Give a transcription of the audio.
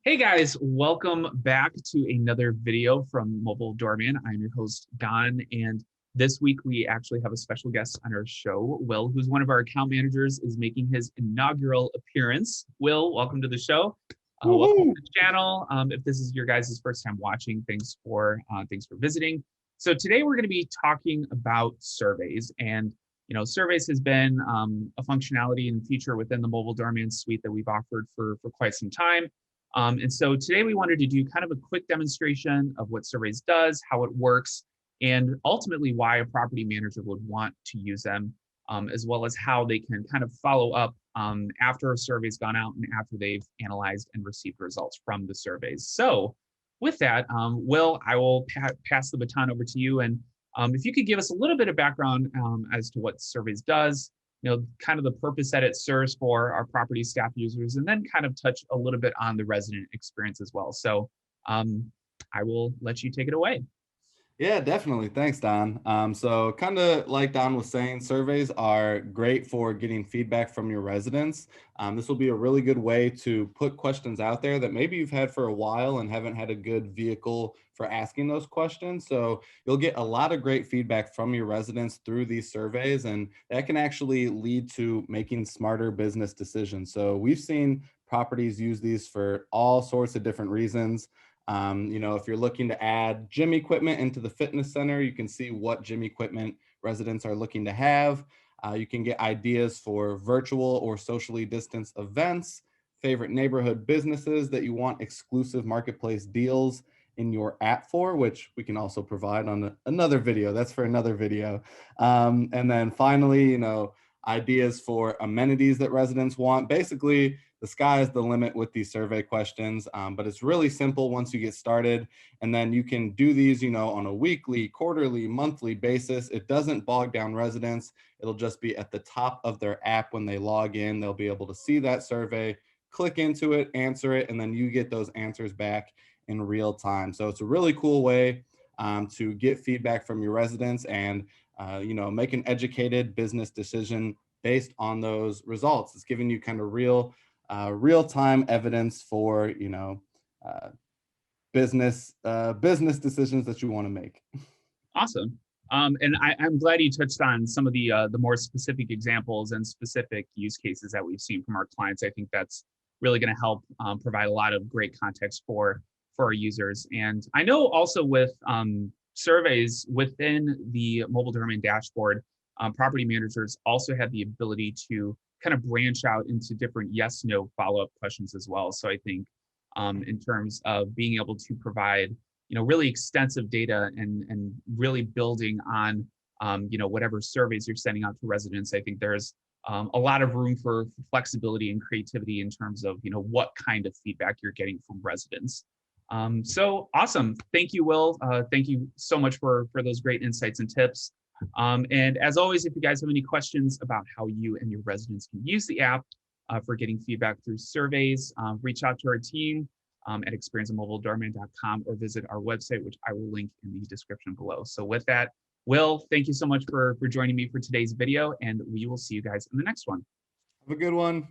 Hey guys, welcome back to another video from Mobile Doorman. I'm your host, Don, and this week we actually have a special guest on our show. Will, who's one of our account managers, is making his inaugural appearance. Will, welcome to the show. Welcome to the channel. If this is your guys' first time watching, thanks for visiting. So today we're going to be talking about surveys, and surveys has been a functionality and feature within the Mobile Doorman suite that we've offered for quite some time. And so today we wanted to do kind of a quick demonstration of what surveys does, how it works, and ultimately why a property manager would want to use them, as well as how they can kind of follow up after a survey's gone out and after they've analyzed and received results from the surveys. So with that, Will, I will pass the baton over to you. And if you could give us a little bit of background as to what surveys does, kind of the purpose that it serves for our property staff users, and then kind of touch a little bit on the resident experience as well. So I will let you take it away. Yeah, definitely. Thanks, Don. So kind of like Don was saying, surveys are great for getting feedback from your residents. This will be a really good way to put questions out there that maybe you've had for a while and haven't had a good vehicle for asking those questions. So you'll get a lot of great feedback from your residents through these surveys, and that can actually lead to making smarter business decisions. So we've seen properties use these for all sorts of different reasons. If you're looking to add gym equipment into the fitness center, you can see what gym equipment residents are looking to have. You can get ideas for virtual or socially distanced events, favorite neighborhood businesses that you want exclusive marketplace deals in your app for, which we can also provide on another video. That's for another video. And then finally, ideas for amenities that residents want. Basically, the sky is the limit with these survey questions, but it's really simple once you get started. And then you can do these, on a weekly, quarterly, monthly basis. It doesn't bog down residents. It'll just be at the top of their app when they log in. They'll be able to see that survey, click into it, answer it, and then you get those answers back in real time. So it's a really cool way to get feedback from your residents and make an educated business decision based on those results. It's giving you kind of real-time evidence for business decisions that you want to make. Awesome. And I'm glad you touched on some of the more specific examples and specific use cases that we've seen from our clients. I think that's really going to help provide a lot of great context for our users. And I know also with surveys within the Mobile Doorman dashboard, property managers also have the ability to kind of branch out into different yes/no follow-up questions as well. So I think in terms of being able to provide really extensive data and really building on whatever surveys you're sending out to residents, I think there's a lot of room for flexibility and creativity in terms of what kind of feedback you're getting from residents. So awesome. Thank you, Will. Thank you so much for those great insights and tips. And as always, if you guys have any questions about how you and your residents can use the app for getting feedback through surveys, reach out to our team at experiencemobiledoorman.com or visit our website, which I will link in the description below. So with that, Will, thank you so much for joining me for today's video, and we will see you guys in the next one. Have a good one.